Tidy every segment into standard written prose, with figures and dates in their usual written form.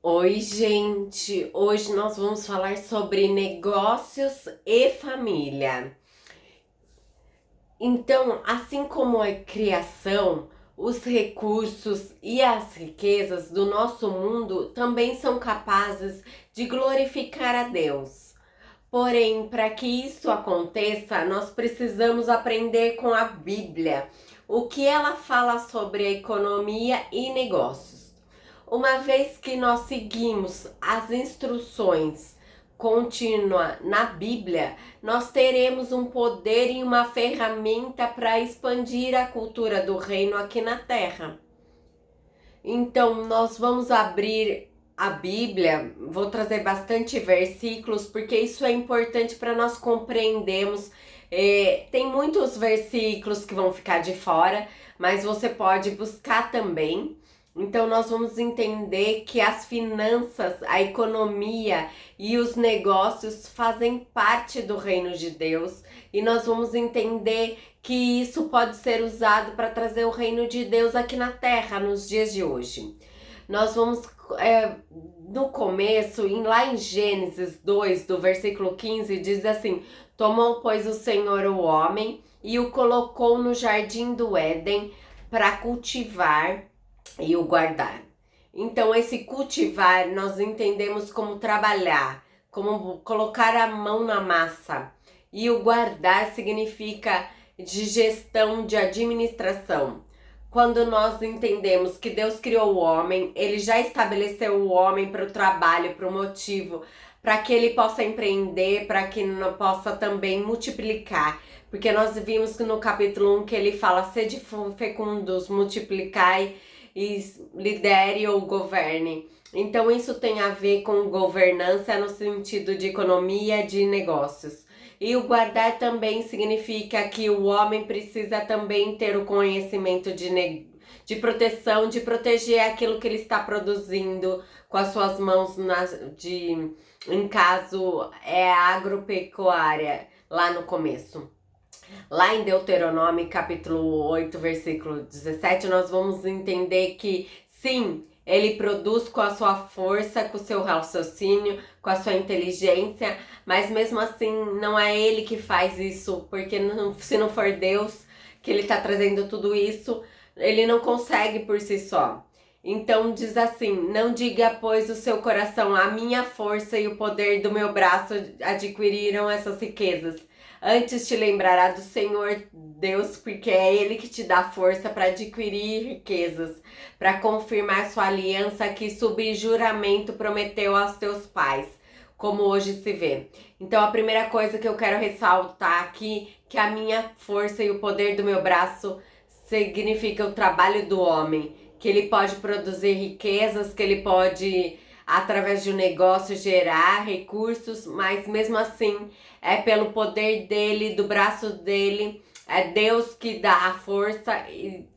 Oi, gente! Hoje nós vamos falar sobre negócios e família. Então, assim como a criação, os recursos e as riquezas do nosso mundo também são capazes de glorificar a Deus. Porém, para que isso aconteça, nós precisamos aprender com a Bíblia, o que ela fala sobre a economia e negócios. Uma vez que nós seguimos as instruções contínuas na Bíblia, nós teremos um poder e uma ferramenta para expandir a cultura do reino aqui na Terra. Então, nós vamos abrir a Bíblia, vou trazer bastante versículos, porque isso é importante para nós compreendermos. Tem muitos versículos que vão ficar de fora, mas você pode buscar também. Então, nós vamos entender que as finanças, a economia e os negócios fazem parte do reino de Deus, e nós vamos entender que isso pode ser usado para trazer o reino de Deus aqui na terra nos dias de hoje. Nós vamos, no começo, lá em Gênesis 2, do versículo 15, diz assim: Tomou, pois, o Senhor o homem e o colocou no jardim do Éden para cultivar e o guardar. Então, esse cultivar nós entendemos como trabalhar, como colocar a mão na massa. E o guardar significa de gestão, de administração. Quando nós entendemos que Deus criou o homem, Ele já estabeleceu o homem para o trabalho, para o motivo, para que ele possa empreender, para que não possa também multiplicar. Porque nós vimos que no capítulo 1 que ele fala: sede fecundos, multiplicai e lidere ou governe. Então isso tem a ver com governança no sentido de economia, de negócios. E o guardar também significa que o homem precisa também ter o conhecimento de proteção, de proteger aquilo que ele está produzindo com as suas mãos, em caso é agropecuária, lá no começo. Lá em Deuteronômio, capítulo 8, versículo 17, nós vamos entender que, sim, ele produz com a sua força, com o seu raciocínio, com a sua inteligência, mas mesmo assim não é ele que faz isso, porque se não for Deus que ele está trazendo tudo isso, ele não consegue por si só. Então diz assim: não diga, pois, o seu coração, a minha força e o poder do meu braço adquiriram essas riquezas. Antes te lembrará do Senhor Deus, porque é Ele que te dá força para adquirir riquezas, para confirmar sua aliança que sob juramento prometeu aos teus pais, como hoje se vê. Então a primeira coisa que eu quero ressaltar aqui, que a minha força e o poder do meu braço significa o trabalho do homem, que ele pode produzir riquezas, que ele pode, através de um negócio, gerar recursos, mas mesmo assim é pelo poder dele, do braço dele, é Deus que dá a força,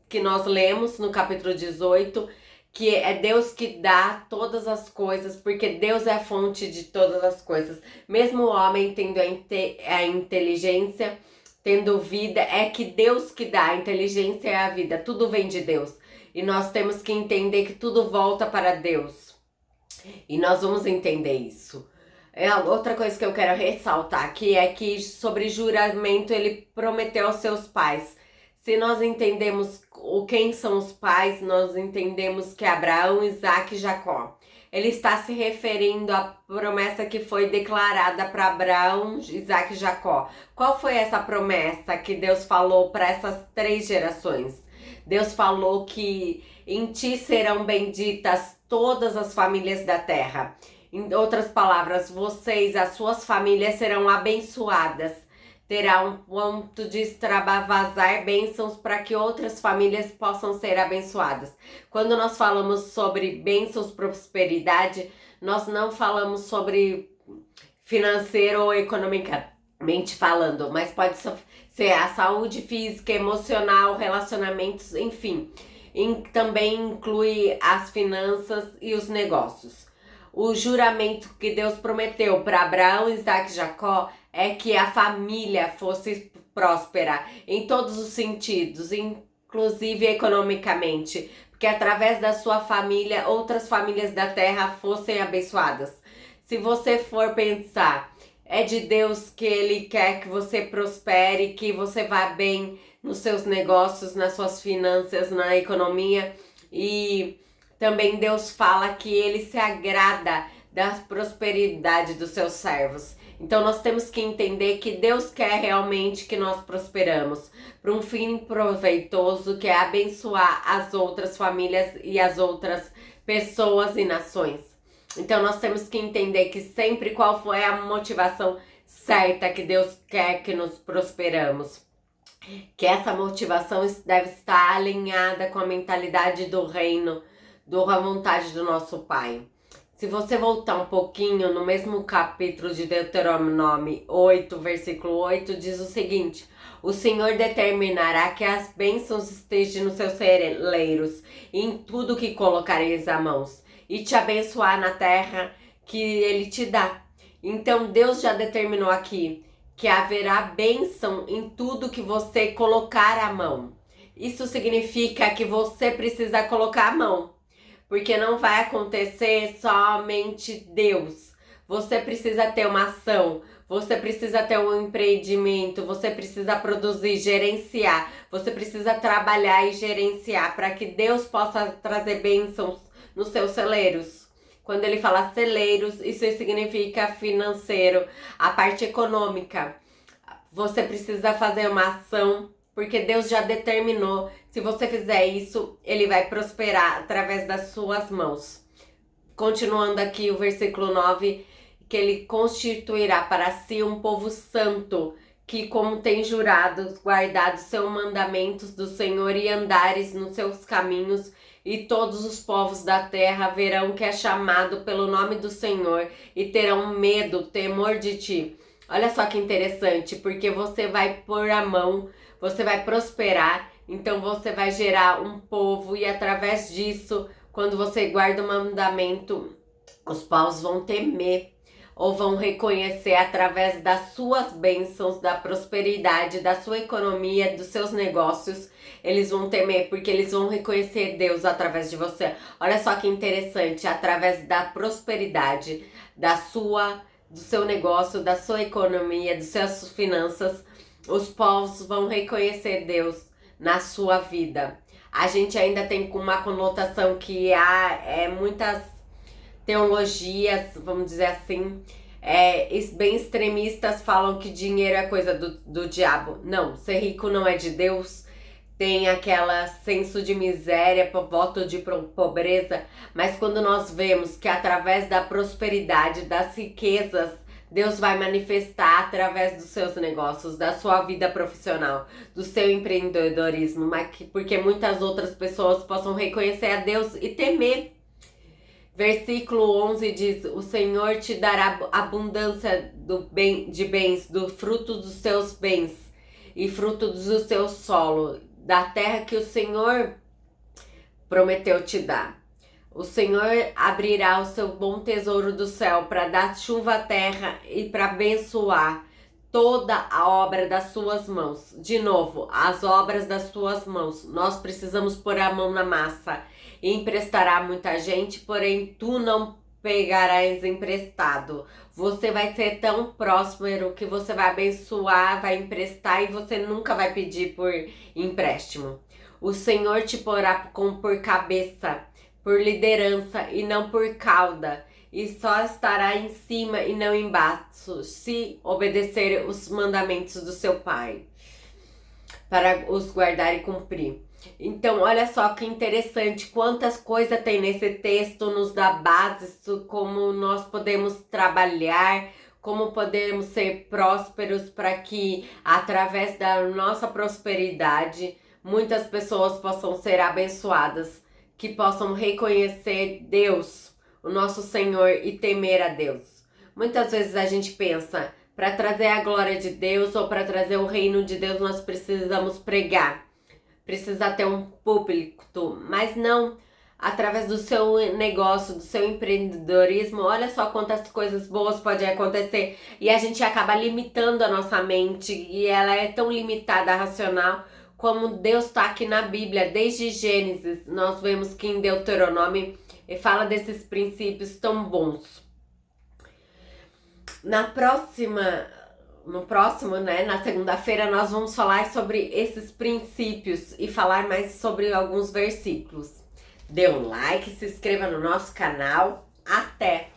que nós lemos no capítulo 18, que é Deus que dá todas as coisas, porque Deus é a fonte de todas as coisas. Mesmo o homem tendo a inteligência, tendo vida, é que Deus que dá a inteligência e a vida, tudo vem de Deus. E nós temos que entender que tudo volta para Deus. E nós vamos entender isso. Outra coisa que eu quero ressaltar aqui é que sobre juramento ele prometeu aos seus pais. Se nós entendemos quem são os pais, nós entendemos que é Abraão, Isaac e Jacó. Ele está se referindo à promessa que foi declarada para Abraão, Isaac e Jacó. Qual foi essa promessa que Deus falou para essas 3 gerações? Deus falou que em ti serão benditas todas as famílias da terra. Em outras palavras, vocês, as suas famílias serão abençoadas. Terá um ponto de extravasar bênçãos para que outras famílias possam ser abençoadas. Quando nós falamos sobre bênçãos, prosperidade, nós não falamos sobre financeiro ou economicamente falando, mas pode ser a saúde física, emocional, relacionamentos, enfim. Também inclui as finanças e os negócios. O juramento que Deus prometeu para Abraão, Isaac e Jacó é que a família fosse próspera em todos os sentidos, inclusive economicamente. que através da sua família outras famílias da terra fossem abençoadas. Se você for pensar, é de Deus que Ele quer que você prospere, que você vá bem nos seus negócios, nas suas finanças, na economia. E também Deus fala que Ele se agrada da prosperidade dos seus servos. Então nós temos que entender que Deus quer realmente que nós prosperamos para um fim proveitoso, que é abençoar as outras famílias e as outras pessoas e nações. Então nós temos que entender que sempre qual foi a motivação certa que Deus quer que nos prosperamos. Que essa motivação deve estar alinhada com a mentalidade do reino, à vontade do nosso Pai. Se você voltar um pouquinho, no mesmo capítulo de Deuteronômio 8, versículo 8, diz o seguinte: o Senhor determinará que as bênçãos estejam nos seus celeiros, em tudo que colocareis a mãos, e te abençoar na terra que Ele te dá. Então Deus já determinou aqui que haverá bênção em tudo que você colocar a mão. Isso significa que você precisa colocar a mão, porque não vai acontecer somente Deus. Você precisa ter uma ação, você precisa ter um empreendimento, você precisa produzir, gerenciar, você precisa trabalhar e gerenciar para que Deus possa trazer bênçãos nos seus celeiros. Quando ele fala celeiros, isso significa financeiro, a parte econômica. Você precisa fazer uma ação, porque Deus já determinou. Se você fizer isso, Ele vai prosperar através das suas mãos. Continuando aqui o versículo 9, que Ele constituirá para si um povo santo, que como tem jurado, guardado seus mandamentos do Senhor e andares nos seus caminhos, e todos os povos da terra verão que é chamado pelo nome do Senhor e terão medo, temor de ti. Olha só que interessante, porque você vai pôr a mão, você vai prosperar, então você vai gerar um povo e através disso, quando você guarda o mandamento, os povos vão temer ou vão reconhecer através das suas bênçãos, da prosperidade, da sua economia, dos seus negócios. Eles vão temer porque eles vão reconhecer Deus através de você. Olha só que interessante, através da prosperidade, do seu negócio, da sua economia, das suas finanças, os povos vão reconhecer Deus na sua vida. A gente ainda tem uma conotação que há muitas teologias, vamos dizer assim, bem extremistas falam que dinheiro é coisa do diabo. Não, ser rico não é de Deus. Tem aquela senso de miséria, voto de pobreza, mas quando nós vemos que através da prosperidade, das riquezas, Deus vai manifestar através dos seus negócios, da sua vida profissional, do seu empreendedorismo, porque muitas outras pessoas possam reconhecer a Deus e temer. Versículo 11 diz: o Senhor te dará abundância de bens, do fruto dos seus bens e fruto do seu solo, da terra que o Senhor prometeu te dar. O Senhor abrirá o seu bom tesouro do céu para dar chuva à terra e para abençoar toda a obra das suas mãos. De novo, as obras das suas mãos. Nós precisamos pôr a mão na massa e emprestará muita gente, porém tu não pegarás emprestado. Você vai ser tão próspero que você vai abençoar, vai emprestar e você nunca vai pedir por empréstimo. O Senhor te porá por cabeça, por liderança e não por cauda, e só estará em cima e não embaixo, se obedecer os mandamentos do seu Pai, para os guardar e cumprir. Então, olha só que interessante, quantas coisas tem nesse texto, nos dá bases, como nós podemos trabalhar, como podemos ser prósperos para que, através da nossa prosperidade, muitas pessoas possam ser abençoadas, que possam reconhecer Deus, o nosso Senhor, e temer a Deus. Muitas vezes a gente pensa, para trazer a glória de Deus ou para trazer o reino de Deus, nós precisamos pregar. Precisa ter um púlpito, mas não, através do seu negócio, do seu empreendedorismo, olha só quantas coisas boas podem acontecer e a gente acaba limitando a nossa mente e ela é tão limitada, racional, como Deus está aqui na Bíblia, desde Gênesis, nós vemos que em Deuteronômio ele fala desses princípios tão bons. Na segunda-feira, nós vamos falar sobre esses princípios e falar mais sobre alguns versículos. Dê um like, se inscreva no nosso canal. Até!